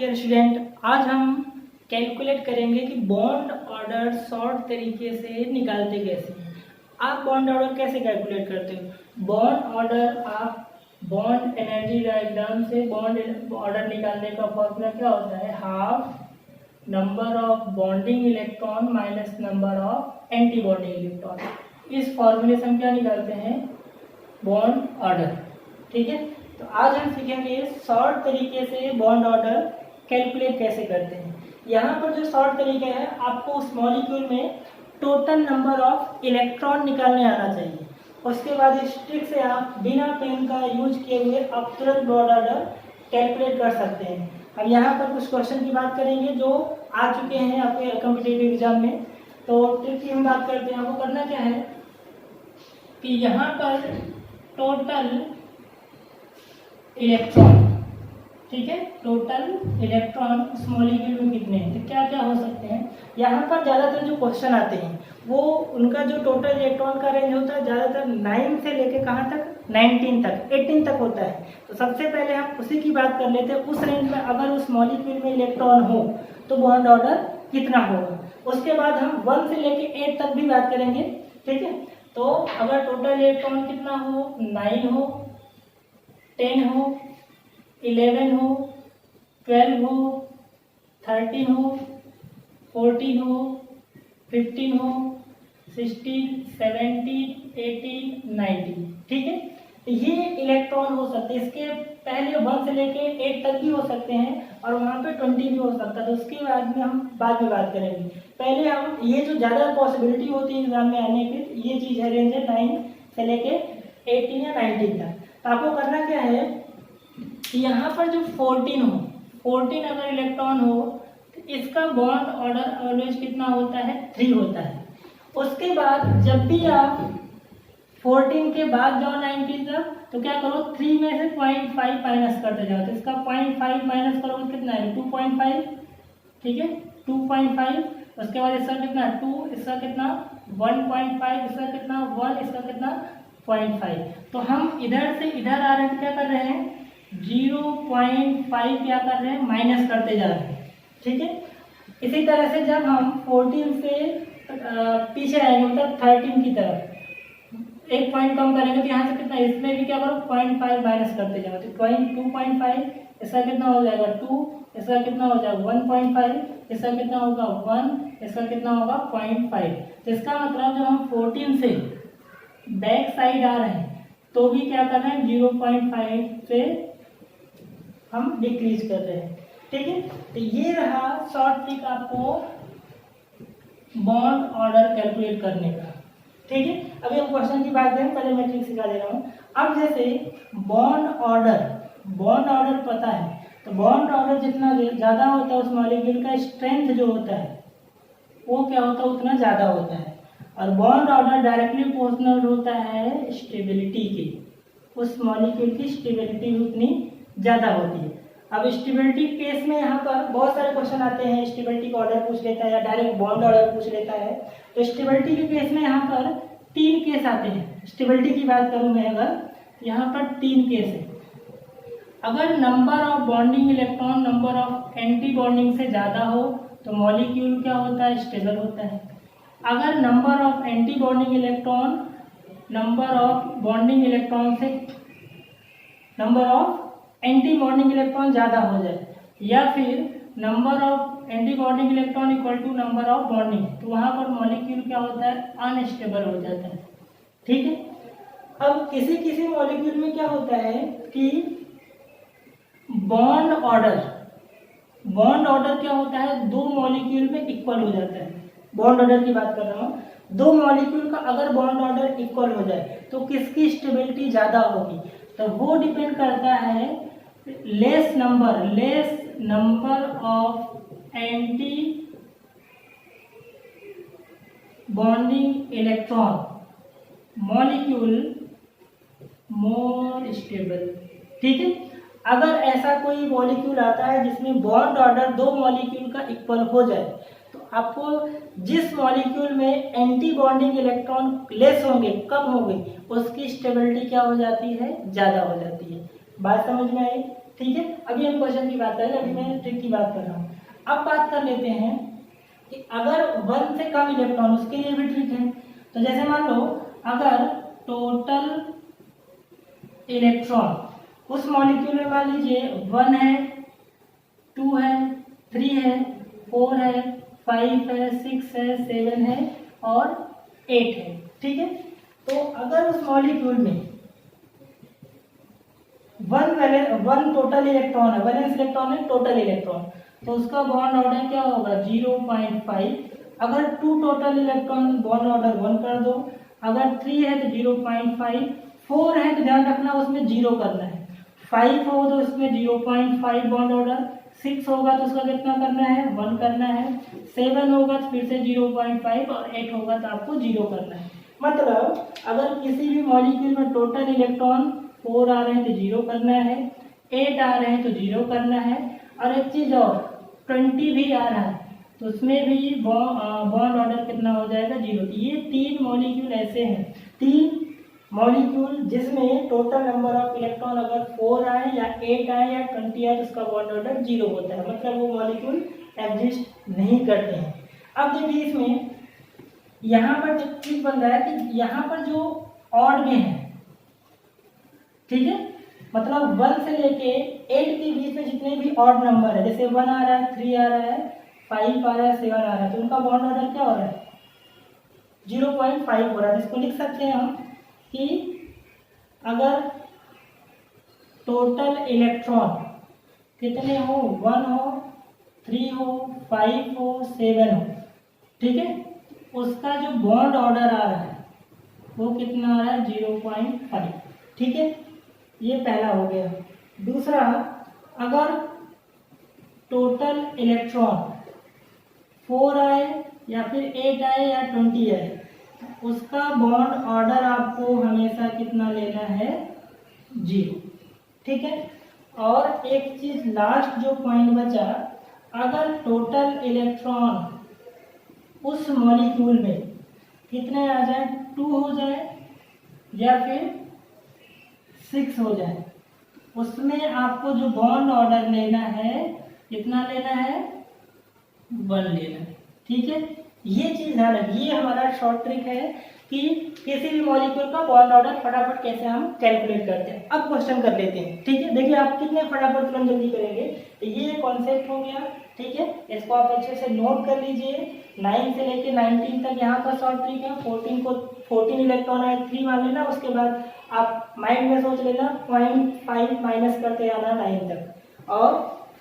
Dear student, आज हम calculate करेंगे कि बॉन्ड ऑर्डर शॉर्ट तरीके से निकालते कैसे हैं। आप बॉन्ड ऑर्डर कैसे कैलकुलेट करते हो? बॉन्ड ऑर्डर आप बॉन्ड एनर्जी डायग्राम से बॉन्ड ऑर्डर निकालने का फॉर्मूला क्या होता है? Half number of bonding electron minus number of antibonding electron. इस फॉर्मूले से हम क्या निकालते हैं? Bond order. ठीक है, तो आज हम सीखेंगे शॉर्ट तरीके से बॉन्ड ऑर्डर कैलकुलेट कैसे करते हैं। यहाँ पर जो शॉर्ट तरीका है, आपको उस मॉलिक्यूल में टोटल नंबर ऑफ इलेक्ट्रॉन निकालने आना चाहिए। उसके बाद इस ट्रिक से आप बिना पेन का यूज किए हुए आप तुरंत बॉन्ड ऑर्डर कैलकुलेट कर सकते हैं। अब यहाँ पर कुछ क्वेश्चन की बात करेंगे जो आ चुके हैं आपके कॉम्पिटिटिव एग्जाम में। तो ट्रिक की हम बात करते हैं, आपको करना क्या है कि यहाँ पर टोटल इलेक्ट्रॉन, ठीक है, टोटल इलेक्ट्रॉन उस मॉलिक्यूल में कितने हैं, तो क्या क्या हो सकते हैं। यहाँ पर ज़्यादातर जो क्वेश्चन आते हैं वो उनका जो टोटल इलेक्ट्रॉन का रेंज होता है ज़्यादातर 9 से लेके कहाँ तक, 19 तक, 18 तक होता है। तो सबसे पहले हम उसी की बात कर लेते हैं। उस रेंज में अगर उस मॉलिक्यूल में इलेक्ट्रॉन हो तो बॉन्ड ऑर्डर कितना होगा। उसके बाद हम 1 से लेके 8 तक भी बात करेंगे। ठीक है, तो अगर टोटल इलेक्ट्रॉन कितना हो, 9 हो, 10 हो, 11 हो, 12 हो, 13 हो, 14 हो, 15 हो, 16, 17, 18, 19। ठीक है, ये इलेक्ट्रॉन हो सकते हैं। इसके पहले 1 से लेके 8 तक भी हो सकते हैं और वहाँ पे 20 भी हो सकता है। तो उसके बाद में हम बाद में बात करेंगे। पहले हम ये जो ज़्यादा पॉसिबिलिटी होती है एग्जाम में आने की, ये चीज़ है रेंज है 9 से लेके 18 या 19 तक। तो आपको करना क्या है कि यहाँ पर जो 14 हो, 14 अगर इलेक्ट्रॉन हो तो इसका बॉन्ड ऑर्डर ऑलवेज कितना होता है, 3 होता है। उसके बाद जब भी आप 14 के बाद जाओ 19 तक, तो क्या करो, 3 में से 0.5 माइनस करते जाओ। तो इसका 0.5 माइनस करोगे कितना है, 2.5। ठीक है, 2.5। उसके बाद इसका कितना 2, इसका कितना 1.5, इसका कितना 1, इसका कितना 0.5। तो हम इधर से इधर आ रहे हैं, क्या कर रहे हैं, 0.5 क्या कर रहे हैं, माइनस करते जा रहे हैं। ठीक है, इसी तरह से जब हम 14 से पीछे आएंगे मतलब 13 की तरफ 1 पॉइंट कम करेंगे तो यहाँ से कितना, इसमें भी क्या करो 0.5 माइनस करते जाओ। तो 2.5, इसका कितना हो जाएगा 2, इसका कितना हो जाएगा 1.5, इसका कितना होगा 1, इसका कितना होगा 0.5। तो इसका मतलब जब हम 14 से बैक साइड आ रहे हैं तो भी क्या कर रहे हैं, 0.5 से हम डिक्रीज कर रहे हैं। ठीक है, तो ये रहा शॉर्ट ट्रिक आपको बॉन्ड ऑर्डर कैलकुलेट करने का। ठीक है, अभी हम क्वेश्चन की बात करें, पहले मैं ट्रिक सिखा दे रहा हूँ। अब जैसे बॉन्ड ऑर्डर पता है, तो बॉन्ड ऑर्डर जितना ज़्यादा होता है उस मॉलिक्यूल का स्ट्रेंथ जो होता है वो क्या होता है, उतना ज़्यादा होता है। और बॉन्ड ऑर्डर डायरेक्टली प्रोपोर्शनल होता है स्टेबिलिटी की, उस मॉलिक्यूल की स्टेबिलिटी उतनी ज़्यादा होती है। अब स्टेबिलिटी केस में यहाँ पर बहुत सारे क्वेश्चन आते हैं, स्टेबिलिटी का ऑर्डर पूछ लेता है या डायरेक्ट बॉन्ड ऑर्डर पूछ लेता है। तो स्टेबिलिटी के केस में यहाँ पर 3 केस आते हैं। स्टेबिलिटी की बात करूँ मैं, अगर यहाँ पर 3 केस है। अगर number of bonding electron number of anti bonding से ज़्यादा हो तो मॉलिक्यूल क्या होता है, स्टेबल होता है। अगर number of antibonding electron number of bonding electron से number of antibonding electron ज़्यादा हो जाए, या फिर number of antibonding electron equal to number of bonding, तो वहाँ पर मॉलिक्यूल क्या होता है, अनस्टेबल हो जाता है। ठीक है, अब किसी किसी मॉलिक्यूल में क्या होता है कि बॉन्ड ऑर्डर क्या होता है, 2 मॉलिक्यूल में इक्वल हो जाता है। बॉन्ड ऑर्डर की बात कर रहा हूँ, 2 मॉलिक्यूल का अगर बॉन्ड ऑर्डर इक्वल हो जाए तो किसकी स्टेबिलिटी ज़्यादा होगी, तो वो डिपेंड करता है less number of antibonding electron molecule more stable. ठीक है, अगर ऐसा कोई मॉलिक्यूल आता है जिसमें बॉन्ड ऑर्डर 2 मॉलिक्यूल का इक्वल हो जाए, तो आपको जिस मॉलिक्यूल में एंटी बॉन्डिंग इलेक्ट्रॉन लेस होंगे, कम होंगे, उसकी स्टेबिलिटी क्या हो जाती है, ज़्यादा हो जाती है। बात समझ में आई? ठीक है, अभी हम क्वेश्चन की बात करें, अभी मैं ट्रिक की बात कर रहा हूँ। अब बात कर लेते हैं कि अगर 1 से कम इलेक्ट्रॉन, उसके लिए भी ट्रिक है। तो जैसे मान लो अगर टोटल इलेक्ट्रॉन उस मॉलिक्यूल में मान लीजिए 1 है, 2 है, 3 है, 4 है, 5 है, 6 है, 7 है और 8 है, ठीक है। तो अगर उस मॉलिक्यूल में वन टोटल इलेक्ट्रॉन है, वैलेंस इलेक्ट्रॉन है, टोटल इलेक्ट्रॉन, तो उसका बॉन्ड ऑर्डर क्या होगा 0.5। अगर 2 टोटल इलेक्ट्रॉन बॉन्ड ऑर्डर 1 कर दो, अगर 3 है तो 0.5, 4 है तो ध्यान रखना उसमें 0 करना है, 5 हो तो उसमें 0.5 बॉन्ड ऑर्डर, 6 होगा तो उसका कितना करना है 1 करना है, 7 होगा तो फिर से 0.5 और 8 होगा तो आपको 0 करना है। मतलब अगर किसी भी मॉलिक्यूल में टोटल इलेक्ट्रॉन 4 आ रहे हैं तो 0 करना है, 8 आ रहे हैं तो 0 करना है, और एक चीज़ और 20 भी आ रहा है तो उसमें भी बॉन्ड ऑर्डर कितना हो जाएगा 0। ये 3 मॉलिक्यूल ऐसे हैं, 3 मॉलिक्यूल जिसमें टोटल नंबर ऑफ इलेक्ट्रॉन अगर 4 आए या 8 आए या 20 आए तो उसका बॉन्ड ऑर्डर 0 होता है, मतलब वो मॉलिक्यूल एग्जिस्ट नहीं करते हैं। अब देखिए इसमें यहाँ पर जो चीज बन रहा है कि यहाँ पर जो ऑड में है, ठीक है, मतलब 1 से लेके 8 के बीच में जितने भी ऑड नंबर है, जैसे 1 आ रहा है, 3 आ रहा है, 5 आ रहा है, 7 आ रहा है, तो उनका बॉन्ड ऑर्डर क्या हो रहा है 0.5 हो रहा है। इसको लिख सकते हैं हम कि अगर टोटल इलेक्ट्रॉन कितने हो 1 हो, 3 हो, 5 हो, 7 हो, ठीक है, उसका जो बॉन्ड ऑर्डर आ रहा है वो कितना आ रहा है 0.5, ठीक है, ये पहला हो गया। दूसरा, अगर टोटल इलेक्ट्रॉन 4 आए या फिर 8 आए या 20 आए, उसका बॉन्ड ऑर्डर आपको हमेशा कितना लेना है 0, ठीक है। और एक चीज लास्ट जो पॉइंट बचा, अगर टोटल इलेक्ट्रॉन उस मॉलिक्यूल में कितने आ जाए 2 हो जाए या फिर 6 हो जाए, उसमें आपको जो बॉन्ड ऑर्डर लेना है कितना लेना है 1 लेना है, ठीक है। ये चीज ध्यान रखिए, ये हमारा शॉर्ट ट्रिक है कि किसी भी मॉलिक्यूल का बॉन्ड ऑर्डर फटाफट कैसे हम कैलकुलेट करते हैं। अब क्वेश्चन कर लेते हैं, ठीक है। देखिए आप कितने फटाफट तुरंत जल्दी करेंगे, तो ये कॉन्सेप्ट हो गया, ठीक है। इसको आप अच्छे से नोट कर लीजिए। 9 से लेके 19 तक यहाँ का शॉर्ट ट्रिक है। 14 इलेक्ट्रॉन है 3 मान लेना, उसके बाद आप माइंड में सोच लेना 0.5 माइनस करते आना 9 तक, और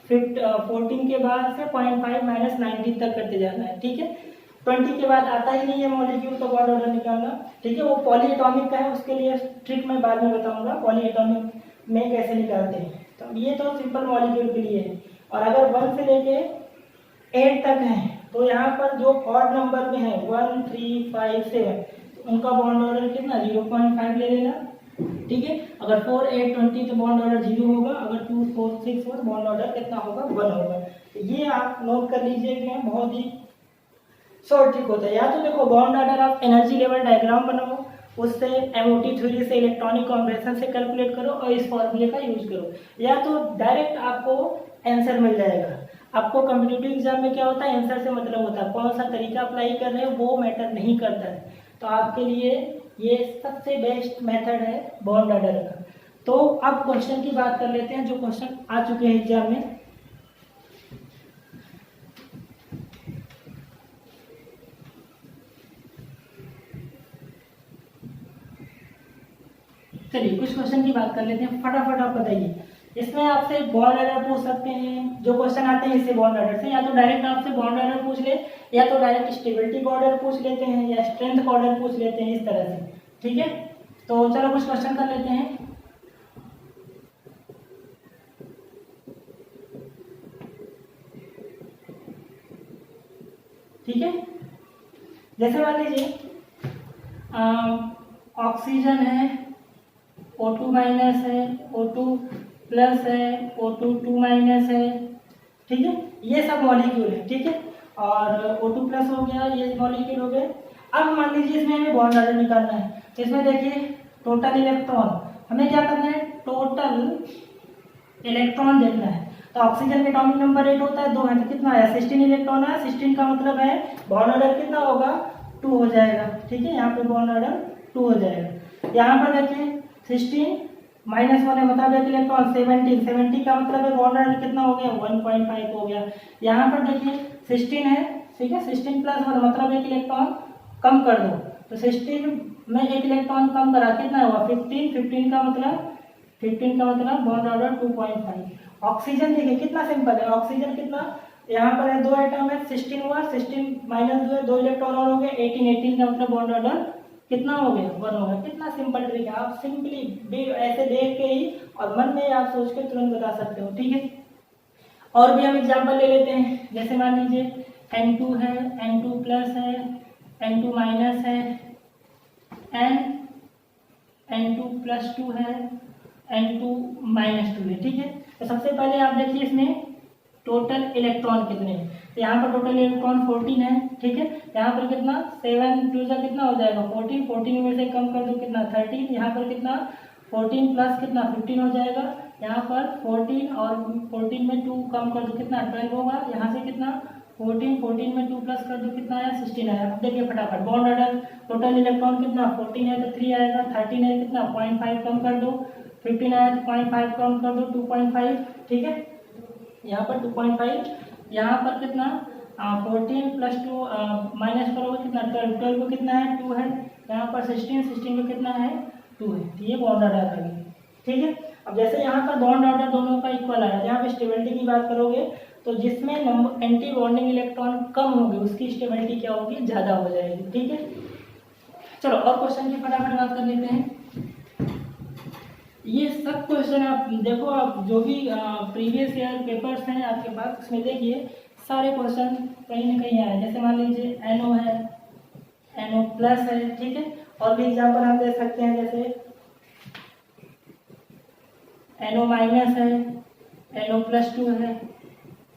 फिर 14 के बाद से 0.5 माइनस 19 तक करते जाना है, ठीक है। 20 के बाद आता ही नहीं है मॉलिक्यूल का बॉन्ड ऑर्डर निकालना, ठीक है। वो पॉलीएटॉमिक का है, उसके लिए ट्रिक मैं बाद में बताऊंगा पॉलीएटॉमिक में कैसे निकालते हैं। तो ये तो सिंपल मॉलिक्यूल के लिए है। और अगर 1 से लेके 8 तक है तो यहाँ पर जो ऑड नंबर में है 1, 3, 5, 7, तो उनका बॉन्ड ऑर्डर कितना 0.5 ले लेना, ठीक है। अगर 4, 8, 20 तो बॉन्ड ऑर्डर 0 होगा, अगर 2, 4, 6 हो तो बॉन्ड ऑर्डर कितना होगा 1 होगा। तो ये आप नोट कर लीजिए कि बहुत ही शॉर्ट ट्रिक होता है। या तो देखो बॉन्ड ऑर्डर आप एनर्जी लेवल डायग्राम बनाओ, उससे MOT थ्योरी से इलेक्ट्रॉनिक कॉम्बिनेशन से कैलकुलेट करो और इस फॉर्मूले का यूज करो, या तो डायरेक्ट आपको आंसर मिल जाएगा। आपको कॉम्पिटिटिव एग्जाम में क्या होता है, आंसर से मतलब होता है, कौन सा तरीका अप्लाई कर रहे हैं वो मैटर नहीं करता है। तो आपके लिए ये सबसे बेस्ट मेथड है बॉन्ड ऑर्डर का। तो अब क्वेश्चन की बात कर लेते हैं, जो क्वेश्चन आ चुके हैं एग्जाम में। चलिए कुछ क्वेश्चन की बात कर लेते हैं, फटाफट आप बताइए। इसमें आपसे बॉन्ड ऑर्डर पूछ सकते हैं, जो क्वेश्चन आते हैं इससे बॉन्ड ऑर्डर से, या तो डायरेक्ट आपसे बॉन्ड ऑर्डर पूछ ले, या तो डायरेक्ट स्टेबिलिटी का ऑर्डर पूछ लेते हैं, या स्ट्रेंथ का ऑर्डर पूछ लेते हैं, इस तरह से, ठीक है। तो चलो कुछ क्वेश्चन कर लेते हैं। ठीक है, जैसे मान लीजिए ऑक्सीजन है, O2 माइनस है, O2 प्लस है, O2 2 माइनस है, ठीक है, ये सब मॉलिक्यूल है, ठीक है। और O2 प्लस हो गया, ये मॉलिक्यूल हो गए। अब मान लीजिए इसमें हमें बॉन्ड ऑर्डर निकालना है, तो इसमें देखिए टोटल इलेक्ट्रॉन हमें क्या करना है, टोटल इलेक्ट्रॉन देखना है। तो ऑक्सीजन का एटॉमिक नंबर 8 होता है, 2 है, तो कितना आया 16 इलेक्ट्रॉन है। 16 का मतलब है बॉन्ड ऑर्डर कितना होगा 2 हो जाएगा। ठीक है, यहाँ पे बॉन्ड ऑर्डर 2 हो जाएगा। यहाँ पर देखिए 16 -1 है मतलब एक इलेक्ट्रॉन 17 का मतलब है बॉन्ड ऑर्डर कितना हो गया 1.5 हो गया। यहाँ पर देखिए 16 है, ठीक है, 16 + 1 मतलब एक इलेक्ट्रॉन कम कर दो, तो 16 में एक इलेक्ट्रॉन कम करा कितना हुआ 15, 15 का मतलब बॉन्ड ऑर्डर 2.5। ऑक्सीजन देखिए कितना सिंपल है, ऑक्सीजन कितना यहाँ पर है 2 एटम है, 16 हुआ, 16 -2 है, 2 इलेक्ट्रॉन और हो गए 18 का मतलब बॉन्ड ऑर्डर कितना हो गया 1 हो गया। कितना सिंपल ट्रिक है, आप सिंपली ऐसे देख के ही और मन में आप सोच के तुरंत बता सकते हो। ठीक है, और भी हम एग्जांपल ले लेते हैं, जैसे मान लीजिए N2 है, N2+ है, N2- है, N2+2 है, N2-2 है। ठीक है, तो सबसे पहले आप देखिए इसमें टोटल इलेक्ट्रॉन कितने हैं। तो यहाँ पर टोटल इलेक्ट्रॉन 14 है। ठीक है, यहाँ पर कितना 7 2 जा कितना हो जाएगा 14, 14 में से कम कर दो कितना 13, यहाँ पर कितना 14 प्लस कितना 15 हो जाएगा। यहाँ पर 14 और 14 में 2 कम कर दो कितना 12 होगा। यहाँ से कितना 14 में 2 प्लस कर दो कितना आया 16 आया। अब देखिए फटाफट बॉन्ड ऑर्डर टोटल इलेक्ट्रॉन कितना 14 है तो 3 आएगा, 13 है कितना 0.5 कम कर दो, 15 आया तो 0.5 कम कर दो 2.5। ठीक है, यहाँ पर 2.5, यहाँ पर कितना 14 + 2 माइनस करोगे कितना 12, 12 को कितना है 2 है, यहाँ पर 16 को कितना है 2 है। तो ये बॉन्ड ऑर्डर आ गया। ठीक है, अब जैसे यहाँ पर बॉन्ड ऑर्डर दोनों का इक्वल आया, यहाँ पे स्टेबिलिटी की बात करोगे तो जिसमें नंबर एंटी बॉन्डिंग इलेक्ट्रॉन कम होंगे उसकी स्टेबिलिटी क्या होगी ज़्यादा हो जाएगी। ठीक है, चलो और क्वेश्चन की फटाफट बात कर लेते हैं। ये सब क्वेश्चन आप देखो, आप जो भी प्रीवियस ईयर पेपर्स हैं आपके पास उसमें देखिए सारे क्वेश्चन कहीं ना कहीं आए। जैसे मान लीजिए NO है, NO+ है। ठीक है, और भी एग्जांपल हम दे सकते हैं, जैसे NO- है, NO+2 है,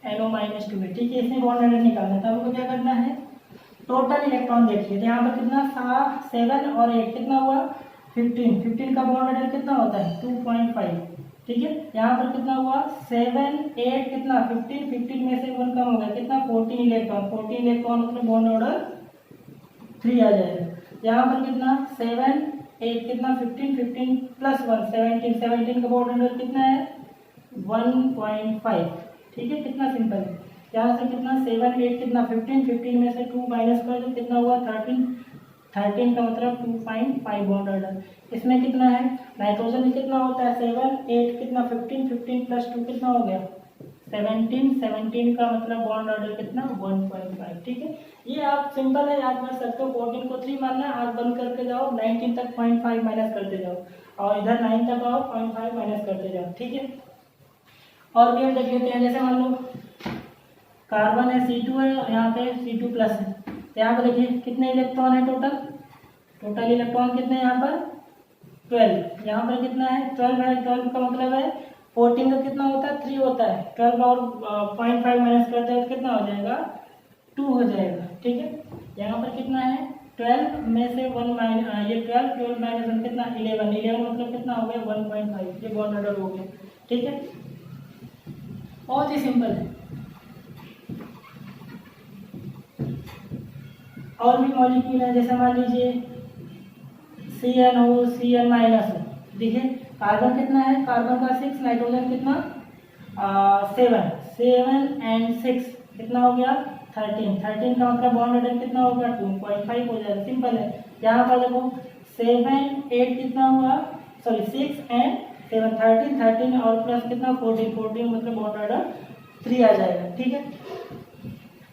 NO-2 है। ठीक है, इसमें बॉन्ड ऑर्डर निकालना है तो आपको क्या करना है टोटल इलेक्ट्रॉन देखिए। तो यहाँ पर कितना 7 और 8 कितना हुआ 15, 15 का बॉन्ड ऑर्डर कितना होता है 2.5। ठीक है, यहाँ पर कितना हुआ 7 8 कितना 15, 15 में से 1 कम हो गया कितना 14 इलेक्ट्रॉन, 14 इलेक्ट्रॉन मतलब बॉन्ड ऑर्डर 3 आ जाएगा। यहाँ पर कितना 7 8 कितना 15, 15 + 1 17, 17 का बॉन्ड ऑर्डर कितना है 1.5। ठीक है, कितना सिंपल है। यहाँ से कितना 7 8 कितना 15, 15 में से 2 माइनस कर दो कितना हुआ 13, 13 का मतलब 2.5 बॉन्ड ऑर्डर। इसमें कितना है नाइट्रोजन में कितना होता है 7 8 कितना 15, 15 + 2 कितना हो गया 17, 17 का मतलब बॉन्ड ऑर्डर कितना 1.5। ठीक है, ये आप सिंपल है याद कर सकते हो। 14 को 3 मानना है, आप बंद करके जाओ 19 तक 0.5 माइनस करते जाओ और इधर 9 तक आओ 0.5 माइनस करते जाओ। ठीक है, और भी हम देख लेते हैं, जैसे मान लो कार्बन है C2 है, यहाँ पे C2+ है। यहाँ पर देखिए कितने इलेक्ट्रॉन है टोटल इलेक्ट्रॉन कितने यहाँ पर 12, यहाँ पर कितना है 12 है। 12 का मतलब है 14 का कितना होता है 3 होता है, 12 और 0.5 माइनस करते हैं तो कितना हो जाएगा 2 हो जाएगा। ठीक है, यहाँ पर कितना है 12 में से 1 माइनस ये 12 माइनस 1 कितना 11 मतलब कितना हो गया 1.5, ये बॉन्ड ऑर्डर हो गया। ठीक है, बहुत ही सिंपल है। और भी मॉलिक्यूल है, जैसे मान लीजिए CN हो CN- हो। देखिए कार्बन कितना है, कार्बन का 6, नाइट्रोजन कितना 7 and 6 कितना हो गया 13, 13 का मतलब बॉन्ड ऑर्डर कितना होगा 2.5 हो जाएगा। सिंपल है। यहाँ पर देखो 7 8 कितना हुआ 6 and 7 13, 13 और प्लस कितना 14, 14 मतलब बॉन्ड ऑर्डर 3 आ जाएगा। ठीक है,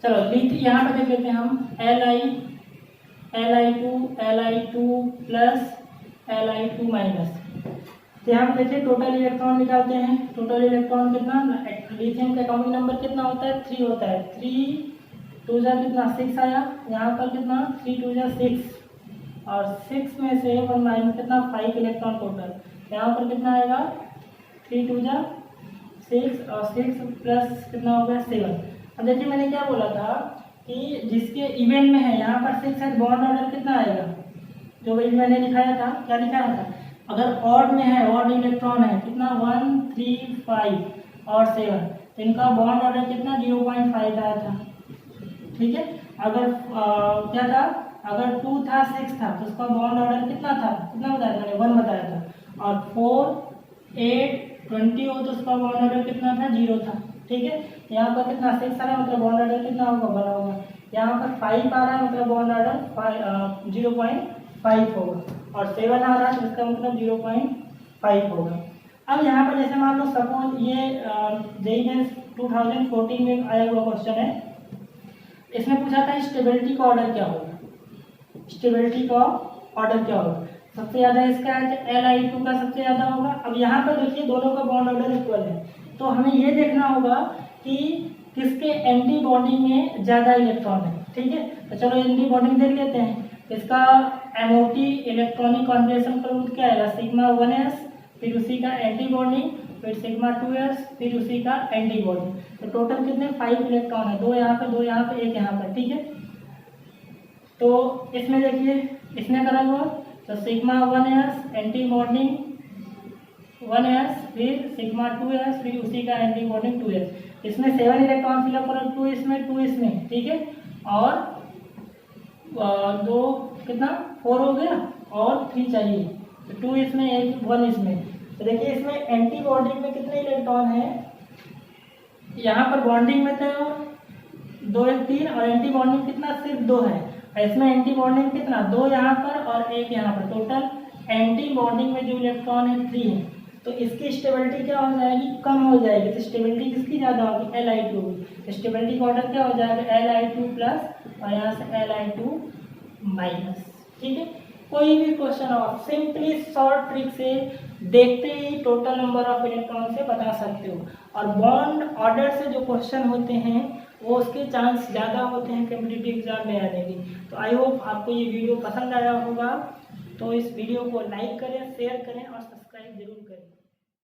चलो यहाँ पर देख लेते हैं हम Li2 प्लस Li2-। तो यहाँ पर देखिए टोटल इलेक्ट्रॉन निकालते हैं। टोटल इलेक्ट्रॉन कितना लिथियम का एटॉमिक नंबर कितना होता है 3 होता है, 3 2 जा कितना 6 आया। यहाँ पर कितना 3 2 जा 6 और 6 में से 1 माइनस कितना 5 इलेक्ट्रॉन टोटल। यहाँ पर कितना आएगा 3 2 जा 6 और 6 प्लस कितना हो गया 7। अब देखिए मैंने क्या बोला था कि जिसके इवेंट में है यहाँ पर 6 है, बॉन्ड ऑर्डर कितना आएगा जो वही मैंने लिखाया था, क्या लिखाया था अगर ऑड में है, ऑड इलेक्ट्रॉन है कितना 1 3 5 और 7, तो इनका बॉन्ड ऑर्डर कितना 0.5 आया था। ठीक है, अगर क्या था, अगर 2 था 6 था तो उसका बॉन्ड ऑर्डर कितना था, कितना बताया था, मैंने 1 बताया था। और 4 8 20 हो तो उसका बॉन्ड ऑर्डर कितना था, 0 था। ठीक है, यहाँ पर कितना 6 आ रहा है मतलब बॉन्ड ऑर्डर कितना होगा, बना होगा। यहाँ पर 5 आ रहा है मतलब बॉन्ड ऑर्डर 0.5 होगा, और 7 आ रहा है तो इसका मतलब 0.5 होगा। अब यहाँ पर जैसे मान लो सपोज ये जेईई मेंस 2014 में आया हुआ क्वेश्चन है, इसमें पूछा था स्टेबिलिटी का ऑर्डर क्या होगा, स्टेबिलिटी का ऑर्डर क्या होगा। सबसे ज्यादा इसका है Li2 का सबसे ज्यादा होगा। अब यहाँ पर देखिए दोनों का बॉन्ड ऑर्डर इक्वल है, तो हमें ये देखना होगा कि किसके एंटी बॉन्डिंग में ज्यादा इलेक्ट्रॉन है। ठीक है, तो चलो एंटी बॉन्डिंग देख लेते हैं। इसका MOT इलेक्ट्रॉनिक कॉन्फिगरेशन का रूल क्या है, सिग्मा 1s, फिर उसी का एंटी बॉन्डिंग, फिर सिग्मा 2s, फिर उसी का एंटी बॉन्डिंग। तो टोटल कितने 5 इलेक्ट्रॉन है, 2 यहाँ पे, 2 यहाँ पे, 1 यहाँ पर। ठीक है, तो इसमें देखिए इसने करा हुआ तो sigma 1s anti bonding 1s, फिर सिग्मा 2s, फिर उसी का एंटी बॉन्डिंग 2s। इसमें 7 इलेक्ट्रॉन फिलअप करो, 2 इसमें 2 इसमें। ठीक है, और 2 कितना 4 हो गया और 3 चाहिए, तो 2 इसमें 1 इसमें। तो देखिए इसमें एंटी बॉन्डिंग में कितने इलेक्ट्रॉन है, यहाँ पर बॉन्डिंग में तो 2 1 3 और एंटी बॉन्डिंग कितना सिर्फ 2 है। इसमें एंटी बॉन्डिंग कितना 2 यहाँ पर और 1 यहाँ पर, टोटल एंटी बॉन्डिंग में जो इलेक्ट्रॉन है 3 है। तो इसकी स्टेबिलिटी क्या हो जाएगी, कम हो जाएगी। तो स्टेबिलिटी किसकी ज़्यादा होगी, Li2। तो स्टेबिलिटी का ऑर्डर क्या हो जाएगा, Li2 प्लस और यहाँ से Li2 माइनस। ठीक है, कोई भी क्वेश्चन आप सिंपली शॉर्ट ट्रिक से देखते ही टोटल नंबर ऑफ इलेक्ट्रॉन से बता सकते हो। और बॉन्ड ऑर्डर से जो क्वेश्चन होते हैं वो उसके चांस ज़्यादा होते हैं कॉम्पिटिटिव एग्जाम में आने की। तो आई होप आपको ये वीडियो पसंद आया होगा, तो इस वीडियो को लाइक करें, शेयर करें और सब्सक्राइब जरूर करें।